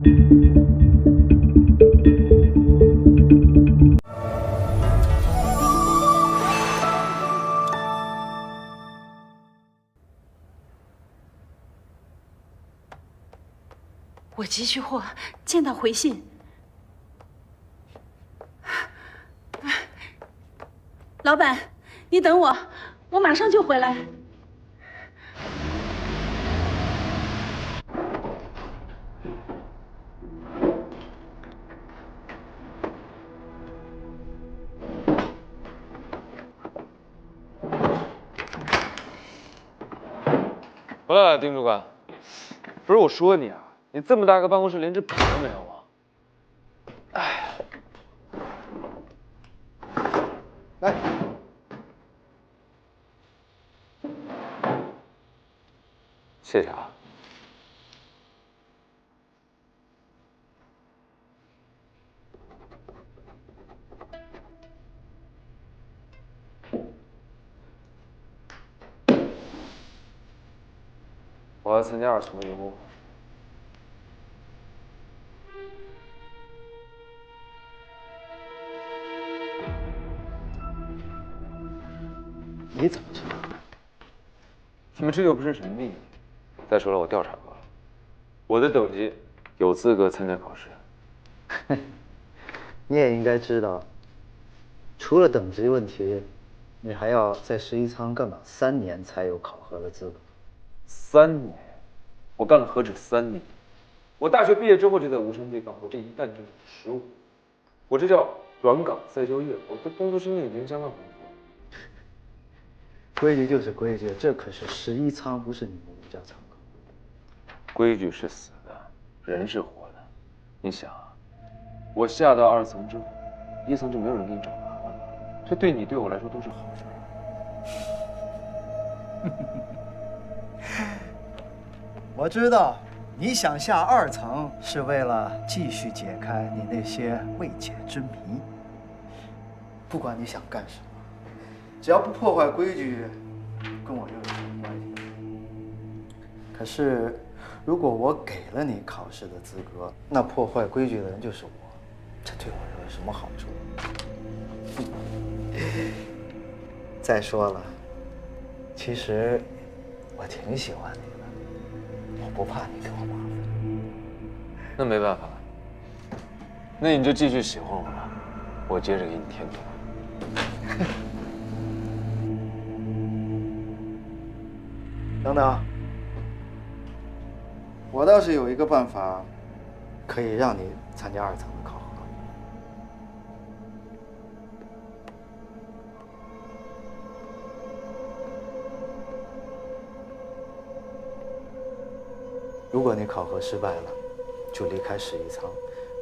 我急需货，见到回信。老板，你等我，我马上就回来。回来了，丁主管。不是我说你啊，你这么大个办公室，连只笔都没有啊！哎呀，来，谢谢啊。我要参加2层的员工。你怎么知道？你们这又不是什么秘密。再说了，我调查过了，我的等级有资格参加考试。你也应该知道，除了等级问题，你还要在11仓干满3年才有考核的资格。3年？我干了何止3年？我大学毕业之后就在无声队干活，这一干就是15。我这叫软岗再就业，我的工作经验已经相当丰富。规矩就是规矩，这可是11仓，不是你们5家仓考。规矩是死的，人是活的。你想啊，我下到2层之后，1层就没有人给你找麻烦了，这对你对我来说都是好事。我知道，你想下2层是为了继续解开你那些未解之谜。不管你想干什么，只要不破坏规矩，跟我又有什么关系？可是，如果我给了你考试的资格，那破坏规矩的人就是我，这对我有什么好处？再说了，其实我挺喜欢你的，我不怕你给我麻烦。那没办法了，那你就继续喜欢我吧，我接着给你添堵。等等，我倒是有一个办法，可以让你参加2层的考核。如果你考核失败了，就离开11仓。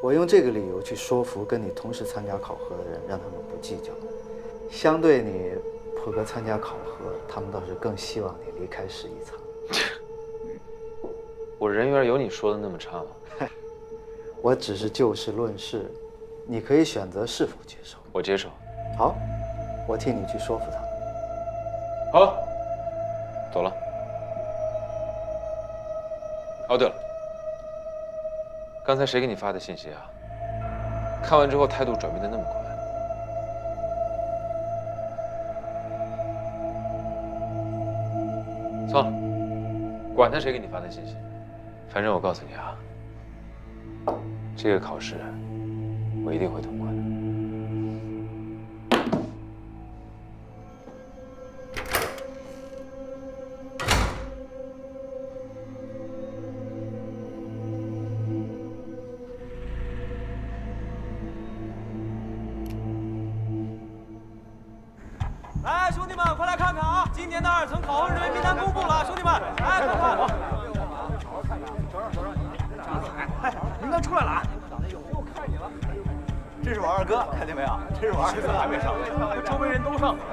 我用这个理由去说服跟你同时参加考核的人，让他们不计较。相对你破格参加考核，他们倒是更希望你离开11仓。我人缘有你说的那么差吗？我只是就事论事，你可以选择是否接受。我接受。好，我替你去说服他们。好，走了。哦，对了，刚才谁给你发的信息啊？看完之后态度转变的那么快。算了，管他谁给你发的信息，反正我告诉你啊，这个考试我一定会通过的。来，兄弟们，快来看看啊！今年的2层考核人员名单公布了，兄弟们，来看看。名单出来了啊！又看你了。这是我2哥，看见没有？这是我2哥，还没上，周围人都上了。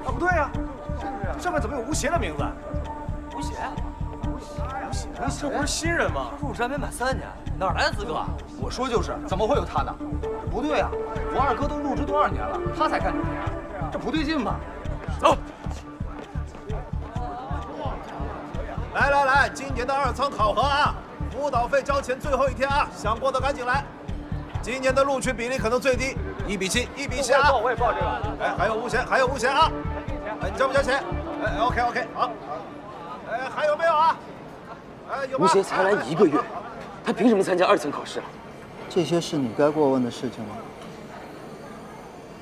啊，不对呀，上面怎么有吴邪的名字？吴邪？这不是新人吗？入职还没满3年，哪来的资格？我说就是，怎么会有他呢？不对啊，我2哥都入职多少年了，他才干9年，这不对劲吧？走。来，今年的2层考核啊，服辅导费交钱最后一天啊，想报的赶紧来。今年的录取比例可能最低，1:7，1比7啊！我也报这个。哎，还有5险，还有5险啊！哎，你交不交钱？哎 ，OK， 好。哎，还有没有啊？哎，有吗？吴邪才来1个月，他凭什么参加2层考试啊？这些是你该过问的事情吗？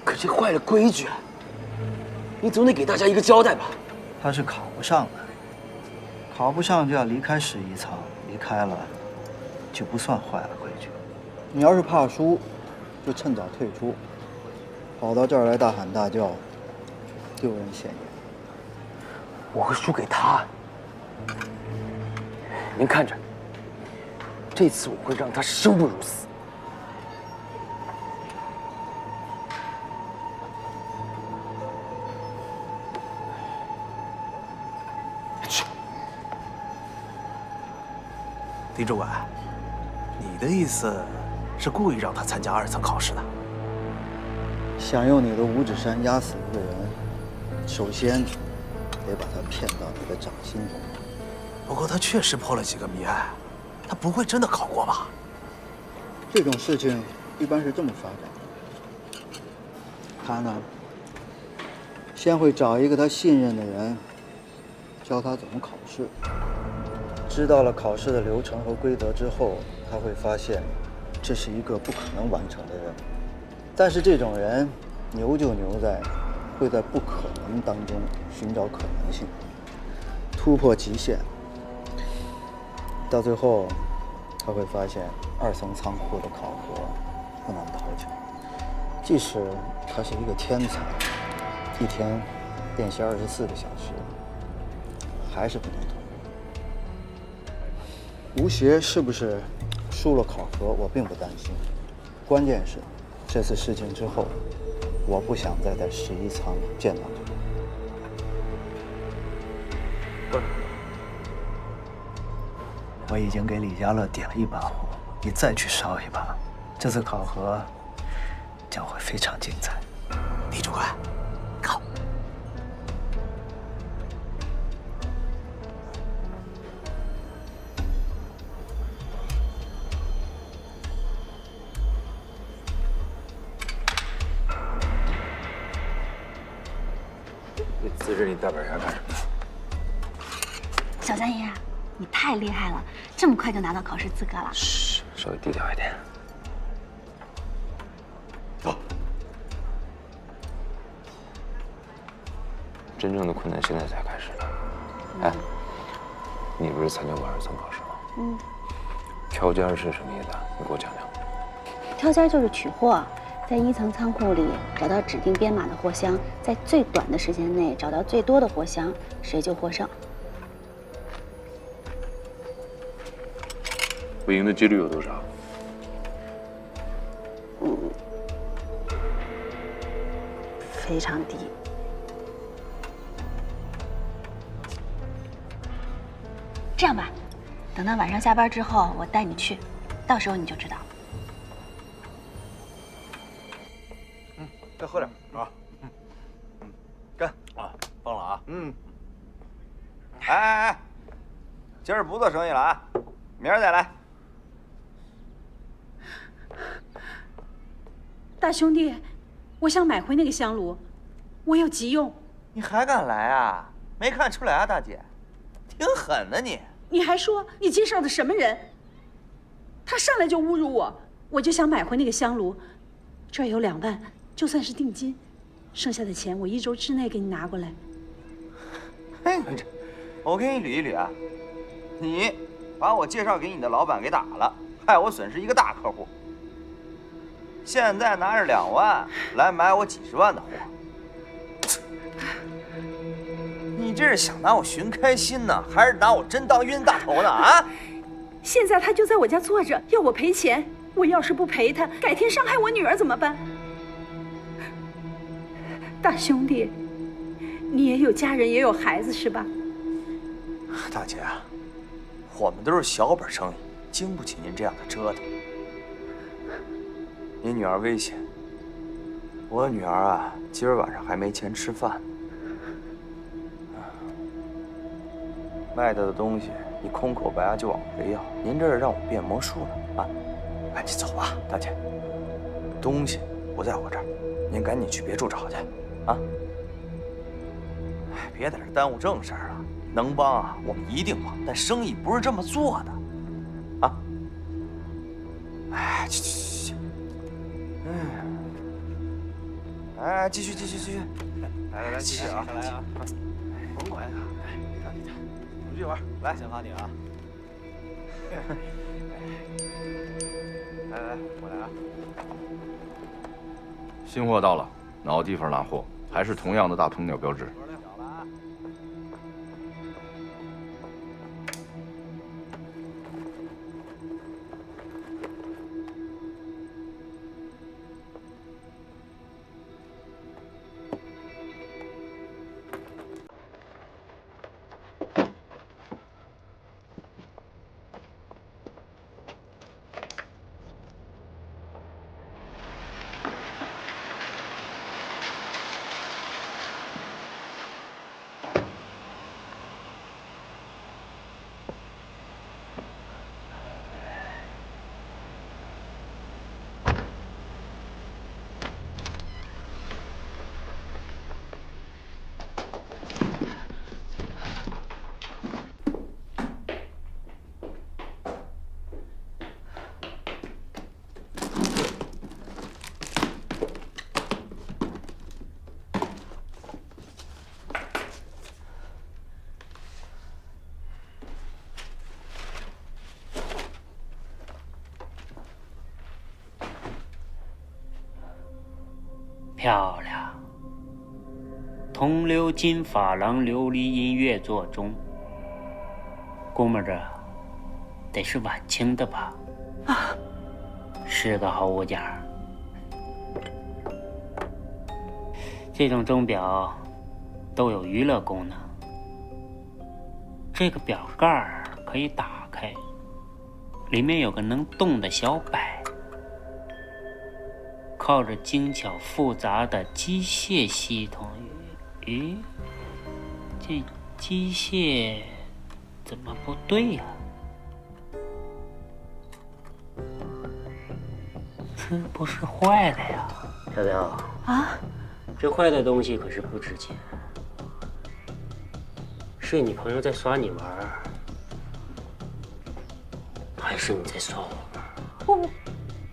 可这坏了规矩啊！你总得给大家一个交代吧？他是考不上的，考不上就要离开11层，离开了就不算坏了规矩。你要是怕输，就趁早退出，跑到这儿来大喊大叫，丢人现眼。我会输给他。您看着，这次我会让他生不如死。去。狄主管，你的意思是故意让他参加2层考试的？想用你的五指山压死一个人，首先得把他骗到你的掌心中。不过他确实破了几个谜案，他不会真的考过吧？这种事情一般是这么发展的。他呢，先会找一个他信任的人，教他怎么考试。知道了考试的流程和规则之后，他会发现这是一个不可能完成的任务。但是这种人牛就牛在会在不可能当中寻找可能性，突破极限。到最后，他会发现2层仓库的考核不难讨巧，即使他是一个天才，一天练习24个小时，还是不能通过。吴邪是不是输了考核，我并不担心，关键是这次事情之后，我不想再在11层见到他。我已经给李家乐点了1把火，你再去烧一把，这次考核将会非常精彩。李主管，考。你指着你大板牙干什么？小三爷，你太厉害了，这么快就拿到考试资格了。嘘，稍微低调一点。走。真正的困难现在才开始呢。哎，你不是参加过2层考试吗？挑尖是什么意思啊？你给我讲讲。挑尖就是取货，在1层仓库里找到指定编码的货箱，在最短的时间内找到最多的货箱，谁就获胜。我赢的几率有多少？非常低。这样吧，等到晚上下班之后，我带你去，到时候你就知道。再喝点啊。干啊，放了啊。哎，今儿不做生意了啊，明儿再来。大兄弟，我想买回那个香炉，我有急用。你还敢来啊？没看出来啊，大姐，挺狠的你。你还说你介绍的什么人？他上来就侮辱我，我就想买回那个香炉，这儿有2万，就算是定金，剩下的钱我1周之内给你拿过来。嘿，我给你捋一捋啊，你把我介绍给你的老板给打了，害我损失一个大客户。现在拿着2万来买我几10万的货，你这是想拿我寻开心呢，还是拿我真当冤大头呢？啊！现在他就在我家坐着，要我赔钱。我要是不赔他，改天伤害我女儿怎么办？大兄弟，你也有家人，也有孩子是吧？大姐啊，我们都是小本生意，经不起您这样的折腾。您女儿危险，我女儿啊，今儿晚上还没钱吃饭。卖她的东西你空口白牙就往回要，您这是让我变魔术呢啊！赶紧走吧，大姐。东西不在我这儿，您赶紧去别处找去啊！哎，别在这耽误正事儿了。能帮啊，我们一定帮，但生意不是这么做的啊！哎，去，哎，继续，来，继续啊！来啊！甭管他，你出去玩，来，先罚你啊！来，我来啊！新货到了，哪个地方拿货？还是同样的大鹏鸟标志。漂亮，铜鎏金珐琅琉璃音乐座钟，估摸着得是晚清的吧？啊，是个好物件儿。这种钟表都有娱乐功能，这个表盖儿可以打开，里面有个能动的小摆。靠着精巧复杂的机械系统，咦，这机械怎么不对呀？这不是坏的呀？小彪啊，这坏的东西可是不值钱，是你朋友在耍你玩，还是你在耍我玩？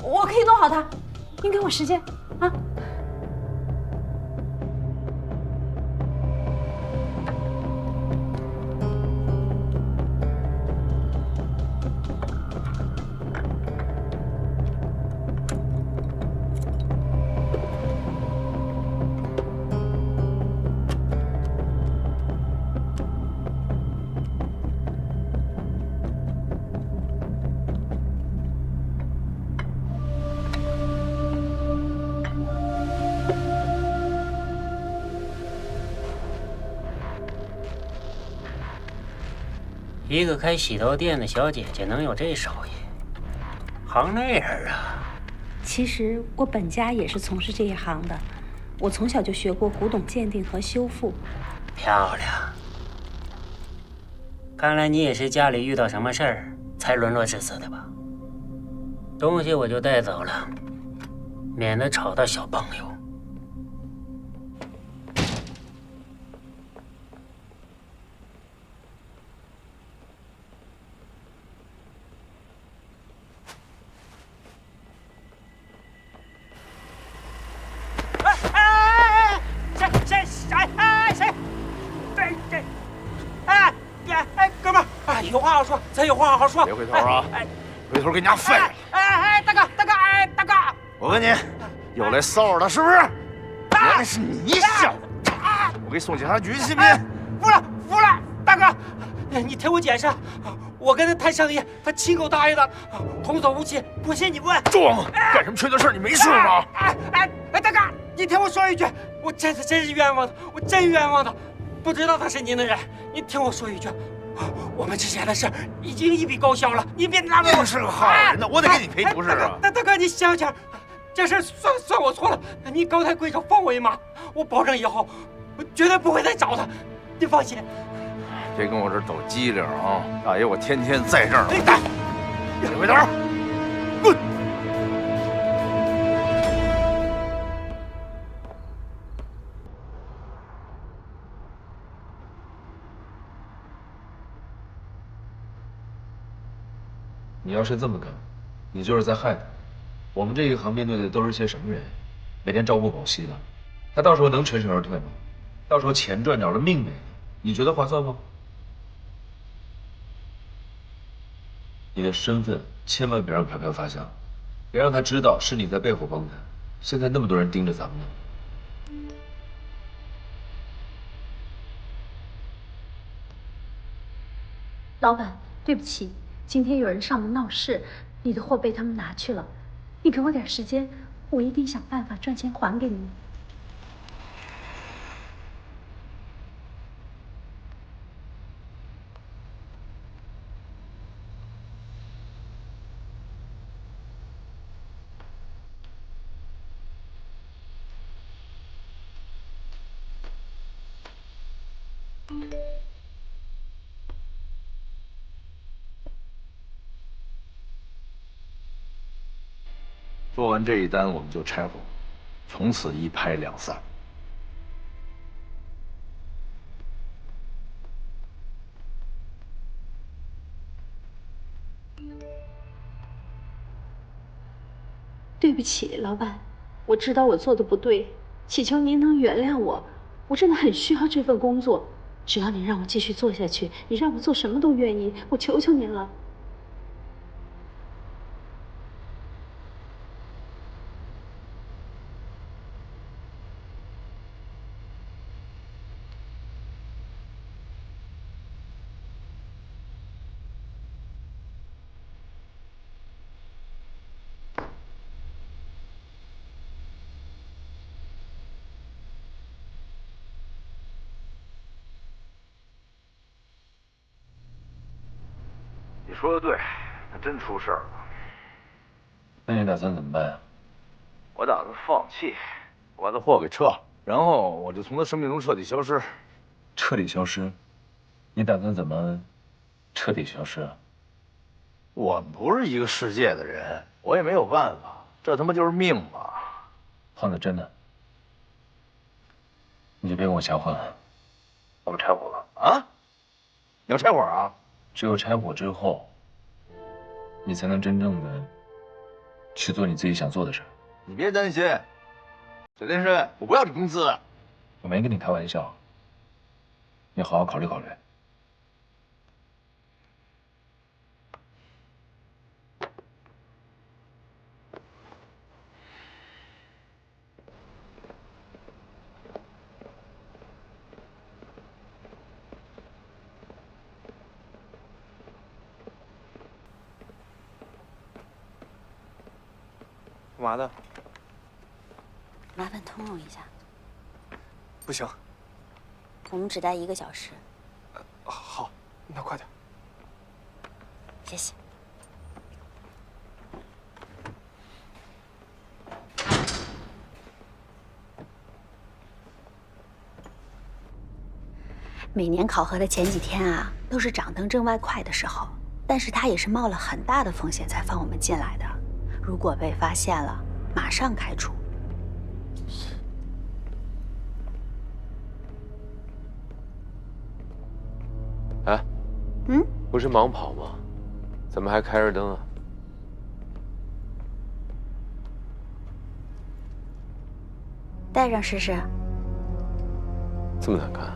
我可以弄好它。您给我时间啊！一个开洗头店的小姐姐能有这手艺，行内人啊！其实我本家也是从事这一行的，我从小就学过古董鉴定和修复。漂亮，看来你也是家里遇到什么事儿才沦落至此的吧？东西我就带走了，免得吵到小朋友。有话好说，咱有话好好说。别回头啊！回头给你家废了！大哥！我问你，又来骚扰他是不是？原来是你小子！我给送警察局信不信？服了，大哥，你听我解释，我跟他谈生意，他亲口答应的，童叟无欺，不信你问。装！干什么缺德事？你没事吗？大哥，你听我说一句，我真是冤枉的，我真冤枉的，不知道他是您的人，你听我说一句。我们之前的事已经一笔勾销了，你别拿我。你是个好人呢，我得给你赔不是啊！大哥，你想想，这事算我错了，你高抬贵手放我一马，我保证以后我绝对不会再找他，你放心。别跟我这儿抖机灵啊！大爷，我天天在这儿。你打，别回头，滚！你要是这么干，你就是在害他。我们这一行面对的都是些什么人？每天朝不保夕的，他到时候能全身而退吗？到时候钱赚着了，命没了，你觉得划算吗？你的身份千万别让飘飘发现，别让他知道是你在背后帮他。现在那么多人盯着咱们呢。老板，对不起，今天有人上门闹事，你的货被他们拿去了。你给我点时间，我一定想办法赚钱还给你。做完这一单，我们就拆伙，从此一拍两散。对不起，老板，我知道我做的不对，祈求您能原谅我。我真的很需要这份工作，只要你让我继续做下去，你让我做什么都愿意，我求求您了。你说的对，那真出事儿了。那你打算怎么办呀？我打算放弃，我把他货给撤了，然后我就从他生命中彻底消失。彻底消失？你打算怎么彻底消失啊？我们不是一个世界的人，我也没有办法，这他妈就是命嘛。胖子，真的，你就别跟我瞎混了，我们拆伙吧。啊？你要拆伙啊？只有拆伙之后，你才能真正的去做你自己想做的事。你别担心，小天生，我不要这工资。我没跟你开玩笑，你好好考虑考虑。干嘛的？麻烦通融一下，不行。我们只待1个小时。好，那快点。谢谢。每年考核的前几天啊，都是掌灯挣外快的时候，但是他也是冒了很大的风险才放我们进来的。如果被发现了，马上开除。哎，不是盲跑吗？怎么还开着灯啊？戴上试试。这么难看？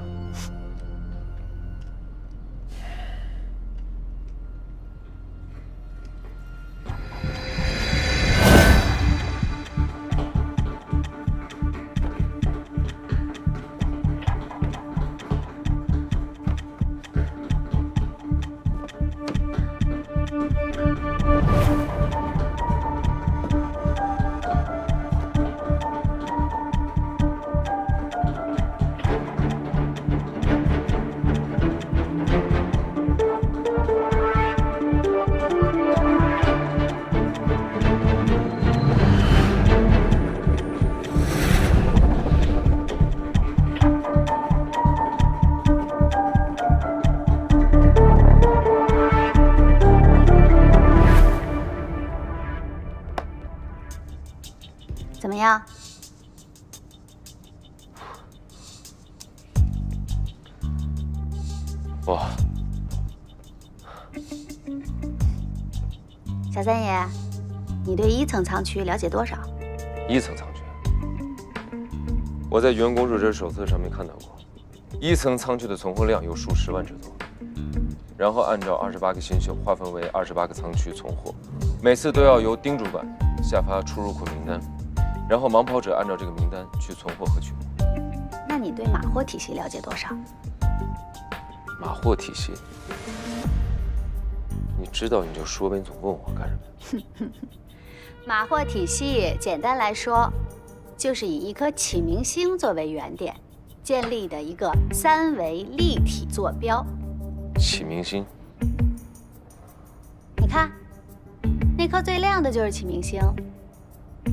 怎么样？哇！小三爷，你对1层仓区了解多少？1层仓区，我在员工入职手册上面看到过，1层仓区的存货量有数10万只多。然后按照28个新秀划分为28个仓区存货，每次都要由丁主管下发出入库名单，然后盲跑者按照这个名单去存货和取货。那你对马货体系了解多少？马货体系，你知道你就说呗，你总问我干什么？马货体系简单来说，就是以一颗启明星作为原点，建立的一个3维立体坐标。启明星，你看，那颗最亮的就是启明星。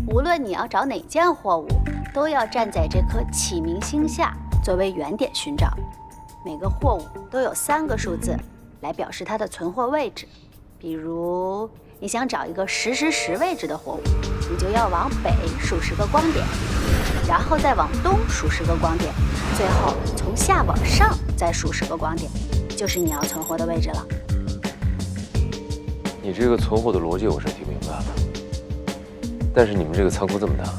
无论你要找哪件货物，都要站在这颗启明星下作为原点寻找。每个货物都有3个数字来表示它的存货位置。比如，你想找一个10位置的货物，你就要往北数10个光点，然后再往东数10个光点，最后从下往上再数10个光点。就是你要存货的位置了。你这个存货的逻辑我是听明白了，但是你们这个仓库这么大，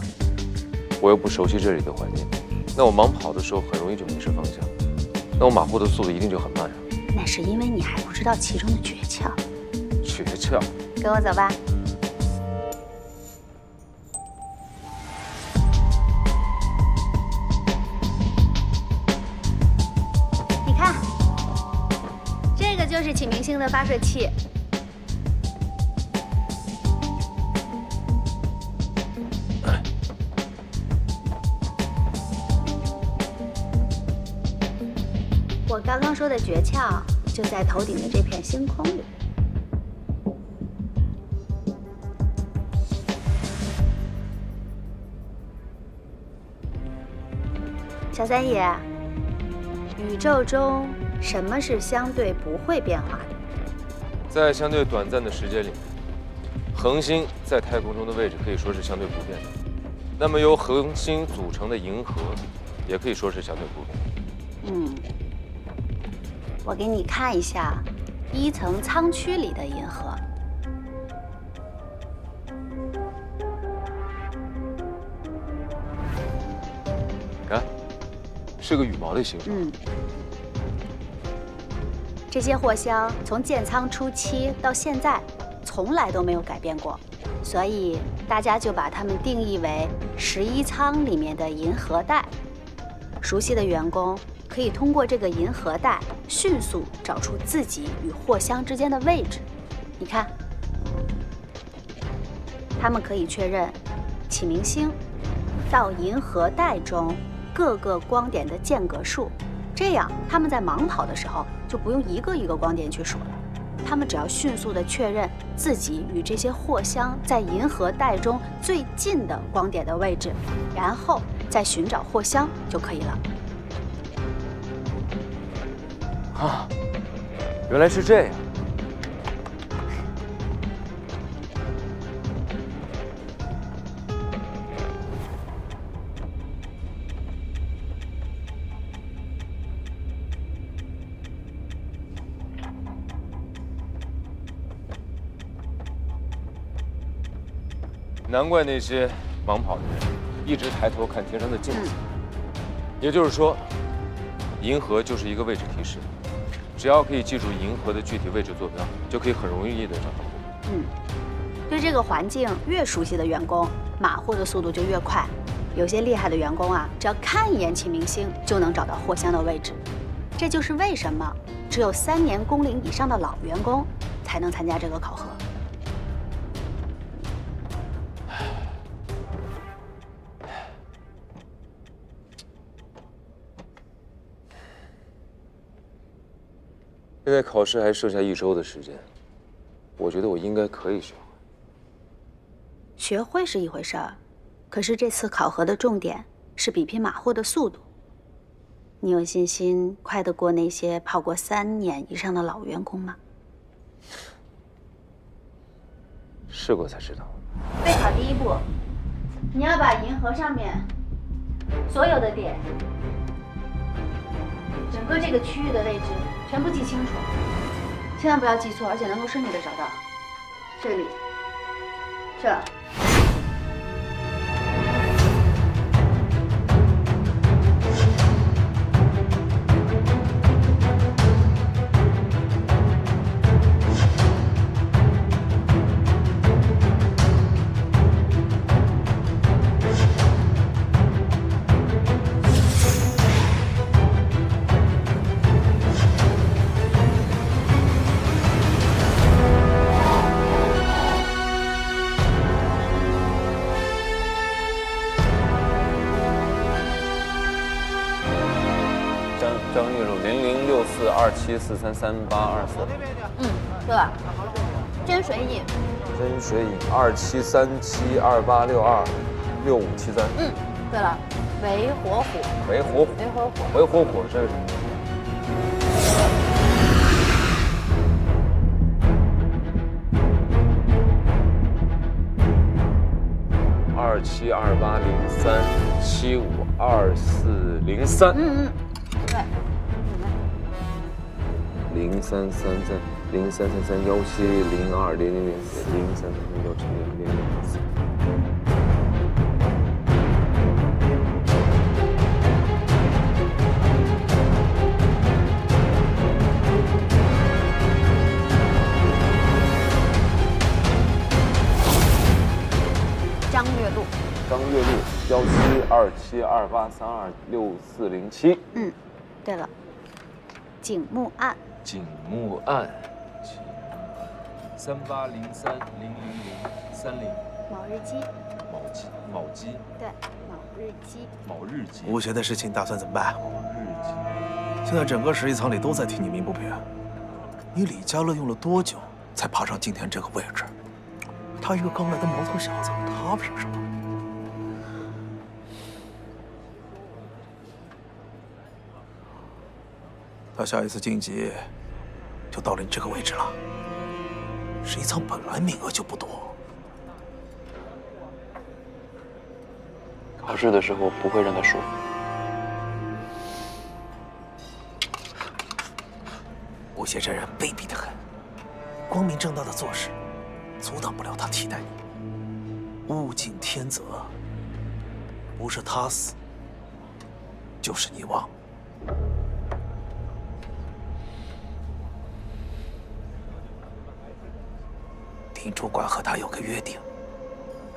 我又不熟悉这里的环境，那我盲跑的时候很容易就迷失方向，那我马货的速度一定就很慢啊。那是因为你还不知道其中的诀窍。诀窍？跟我走吧。就是启明星的发射器。我刚刚说的诀窍就在头顶的这片星空里。小三爷，宇宙中什么是相对不会变化的？在相对短暂的时间里面，恒星在太空中的位置可以说是相对不变的。那么由恒星组成的银河，也可以说是相对不变。我给你看一下1层仓区里的银河。看，是个羽毛的形状。这些货箱从建仓初期到现在，从来都没有改变过，所以大家就把它们定义为11仓里面的银河带。熟悉的员工可以通过这个银河带迅速找出自己与货箱之间的位置。你看，他们可以确认启明星到银河带中各个光点的间隔数，这样他们在盲跑的时候就不用一个一个光点去数了，他们只要迅速地确认自己与这些货箱在银河带中最近的光点的位置，然后再寻找货箱就可以了。啊，原来是这样。难怪那些盲跑的人一直抬头看天上的镜子。也就是说，银河就是一个位置提示，只要可以记住银河的具体位置坐标，就可以很容易的找到货。对这个环境越熟悉的员工，马货的速度就越快。有些厉害的员工啊，只要看一眼启明星就能找到货箱的位置。这就是为什么只有3年工龄以上的老员工才能参加这个考核。现在考试还剩下1周的时间，我觉得我应该可以学会。学会是一回事儿，可是这次考核的重点是比拼马货的速度。你有信心快得过那些跑过3年以上的老员工吗？试过才知道。备考第1步，你要把银河上面所有的点，整个这个区域的位置全部记清楚，千万不要记错，而且能够顺利的找到。这里，这。张玉露006427433824。对了，真水饮。真水饮273728626573。对了，维火虎。维火虎这是什么？272803752403。对。0333170200040333167004。张月露。张月露172728326407。对了，景木案。景木案3803000300。卯日鸡。卯鸡。对，卯日鸡。吴邪的事情打算怎么办？卯日鸡。现在整个十一仓里都在替你鸣不平。你李家乐用了多久才爬上今天这个位置？他一个刚来的毛头小子，他凭什么？他下一次晋级，就到了你这个位置了。十一仓本来名额就不多，考试的时候不会让他输。吴邪这人卑鄙得很，光明正大的做事，阻挡不了他替代你。物竞天择，不是他死，就是你亡。丁主管和他有个约定，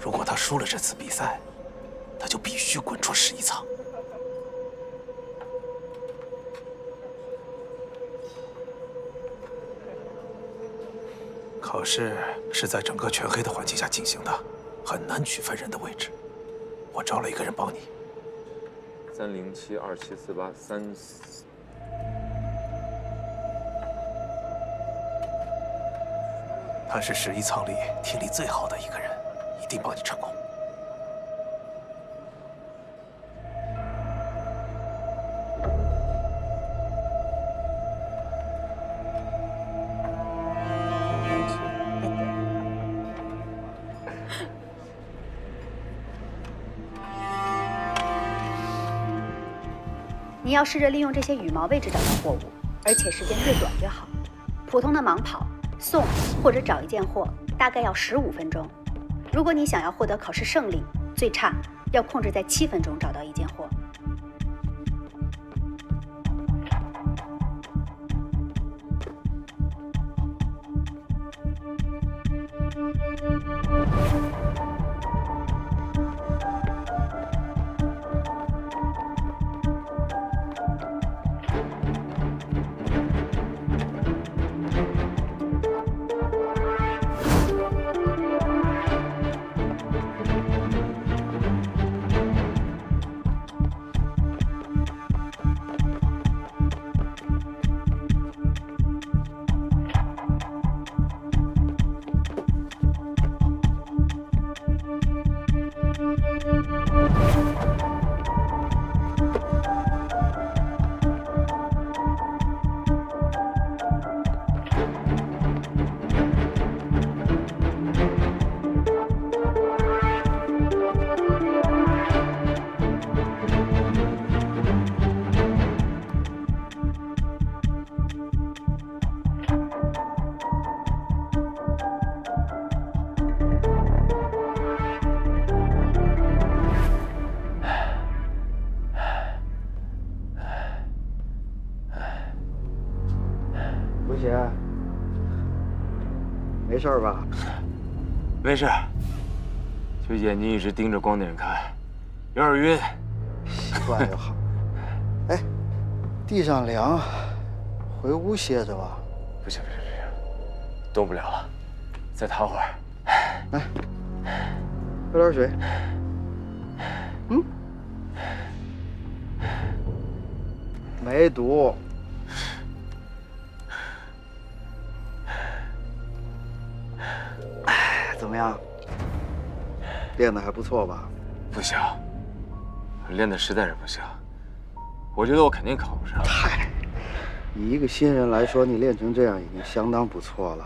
如果他输了这次比赛，他就必须滚出十一仓。考试是在整个全黑的环境下进行的，很难区分人的位置。我找了一个人帮你。30727483。他是十一仓里听力最好的一个人，一定帮你成功。你要试着利用这些羽毛位置找到货物，而且时间越短越好。普通的盲跑、送或者找一件货，大概要15分钟。如果你想要获得考试胜利，最差要控制在7分钟找到一件货。没事吧？没事，就眼睛一直盯着光点看，有点晕。习惯就好。哎，地上凉，回屋歇着吧。不行，动不了了，再躺会儿。来，喝点水。嗯，没毒。哎，怎么样？练得还不错吧？不行，练的实在是不行。我觉得我肯定考不上。嗨，以一个新人来说，你练成这样已经相当不错了。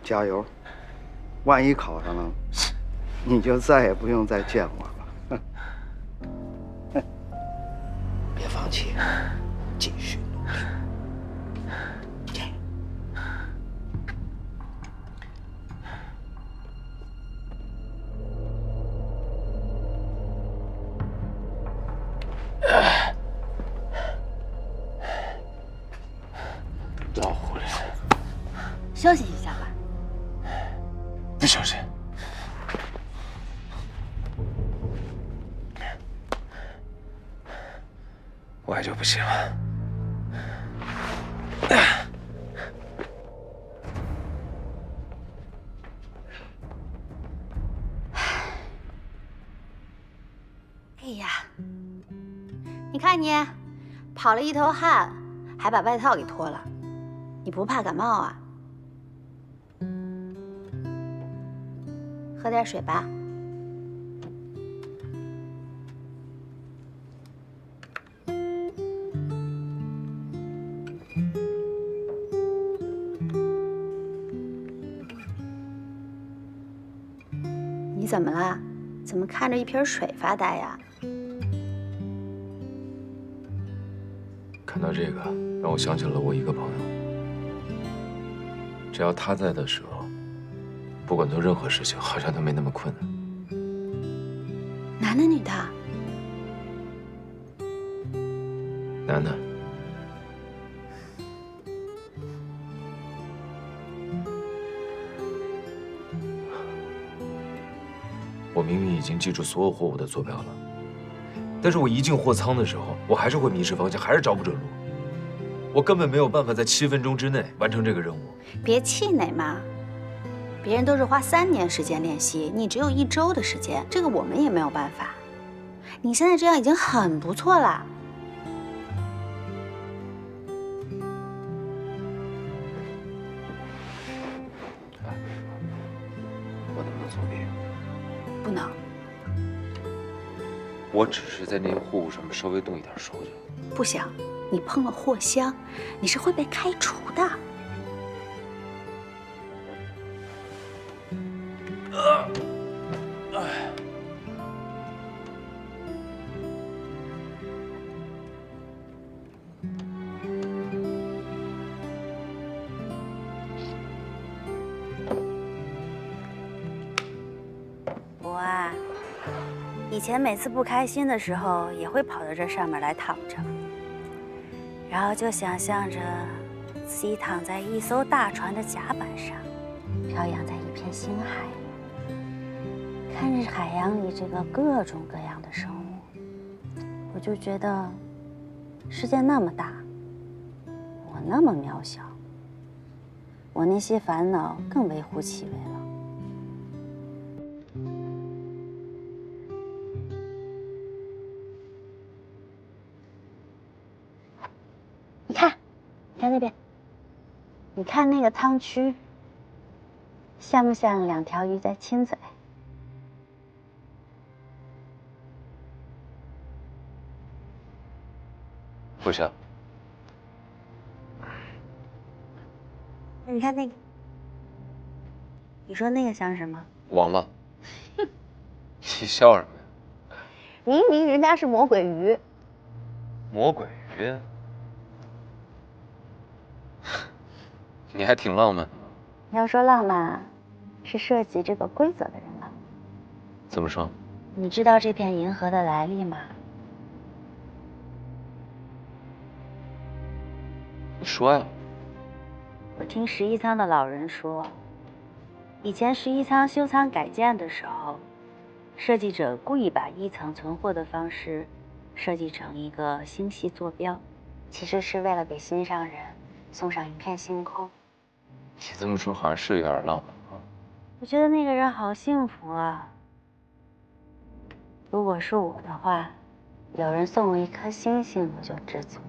加油！万一考上了，你就再也不用再见我了。别放弃，继续努力。老狐狸，休息一下吧。不休息。我也就不行了。哎呀，你看你，跑了一头汗，还把外套给脱了，你不怕感冒啊？喝点水吧。你怎么了？怎么看着一瓶水发呆呀？看到这个，让我想起了我一个朋友。只要他在的时候，不管做任何事情，好像都没那么困难。男的女的？男的。我明明已经记住所有货物的坐标了，但是我一进货舱的时候，我还是会迷失方向，还是找不准路。我根本没有办法在7分钟之内完成这个任务。别气馁嘛，别人都是花3年时间练习，你只有1周的时间，这个我们也没有办法。你现在这样已经很不错了。我能不能作弊？不能。我只是在那些货物上面稍微动一点手脚。不行，你碰了货箱，你是会被开除的。我啊，以前每次不开心的时候，也会跑到这上面来躺着，然后就想象着自己躺在一艘大船的甲板上，飘扬在一片星海里，看着海洋里这个各种各样的生物，我就觉得世界那么大，我那么渺小，我那些烦恼更微乎其微了。你看，你看那边，你看那个汤区，像不像2条鱼在亲嘴？不像。你看那个，你说那个像什么？忘了。你笑什么呀？明明人家是魔鬼鱼。魔鬼鱼？你还挺浪漫。要说浪漫，是设计这个规则的人了。怎么说？你知道这片银河的来历吗？你说呀。我听11舱的老人说，以前11仓修仓改建的时候，设计者故意把1层存货的方式设计成一个星系坐标，其实是为了给心上人送上一片星空。你这么说好像是有点浪漫啊。我觉得那个人好幸福啊。如果是我的话，有人送我一颗星星，我就知足了。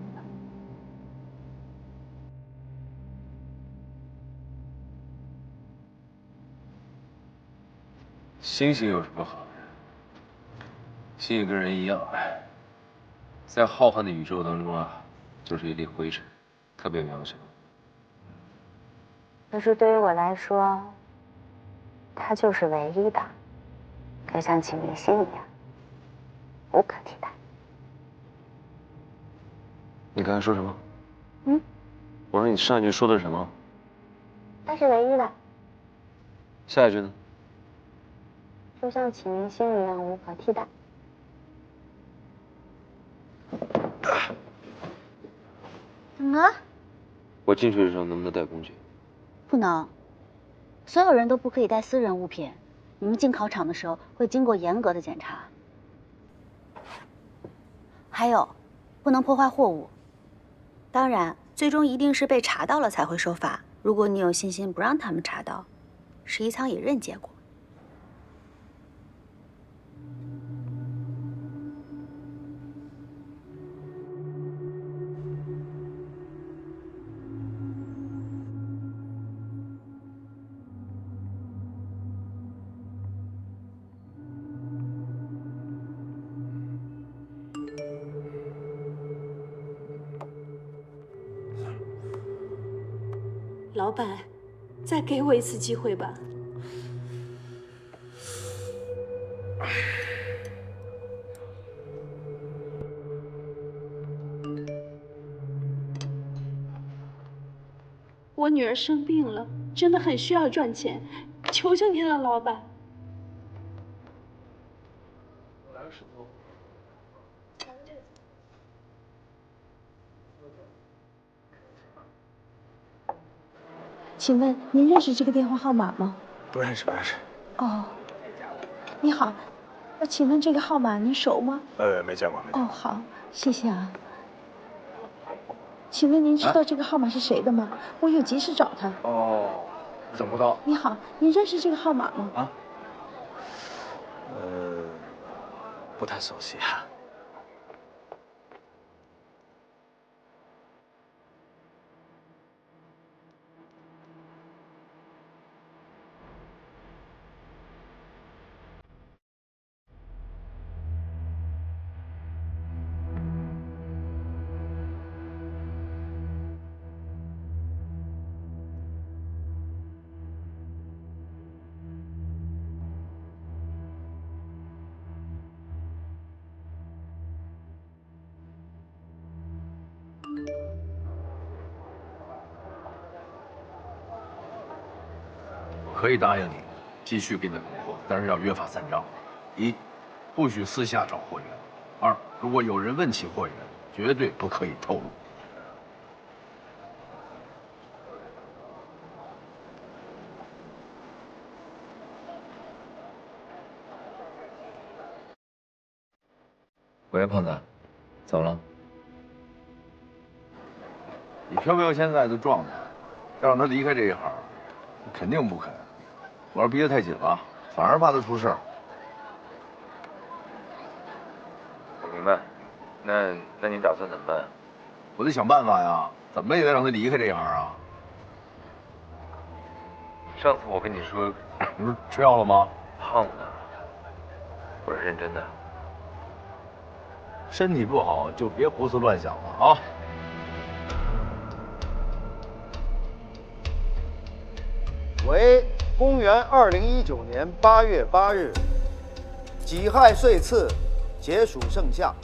星星有什么好的？星星跟人一样，在浩瀚的宇宙当中啊，就是一粒灰尘，特别渺小。可是对于我来说，它就是唯一的，就像启明星一样，无可替代。你刚才说什么？嗯？我说你上一句说的是什么？它是唯一的，下一句呢？就像启明星一样无可替代。怎么了？我进去的时候能不能带工具？不能，所有人都不可以带私人物品。你们进考场的时候会经过严格的检查。还有，不能破坏货物。当然，最终一定是被查到了才会受罚。如果你有信心不让他们查到，11仓也认结果。老板，再给我一次机会吧。我女儿生病了，真的很需要赚钱，求求您了，老板。来个石头。请问您认识这个电话号码吗？不认识，不认识。哦，你好，请问这个号码您熟吗？没见过，没见过。哦，好，谢谢啊。请问您知道这个号码是谁的吗？我有急事找他。哦，怎么到？你好，您认识这个号码吗？啊？不太熟悉啊。可以答应你继续给你供货，但是要约法三章：一，不许私下找货源；二，如果有人问起货源，绝对不可以透露。喂，胖子，怎么了？你飘飘现在的状态，要让他离开这一行，肯定不肯。我要逼得太紧了，反而怕他出事儿。我明白，那你打算怎么办？我得想办法呀，怎么也得让他离开这一行啊。上次我跟你说，你说吃药了吗？胖子，我是认真的。身体不好就别胡思乱想了啊。为公元2019年8月8日，己亥岁次，节暑盛夏，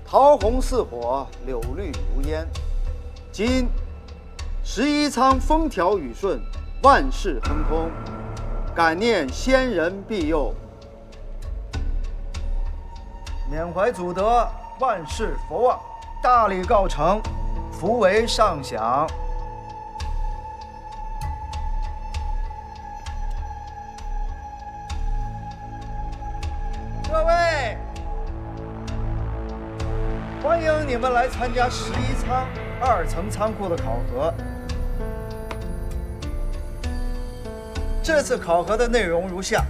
桃红似火，柳绿如烟。今11仓风调雨顺，万事亨通，感念先人庇佑，缅怀祖德，万事佛望，大礼告成，福为上享。欢迎你们来参加11仓2层仓库的考核。这次考核的内容如下：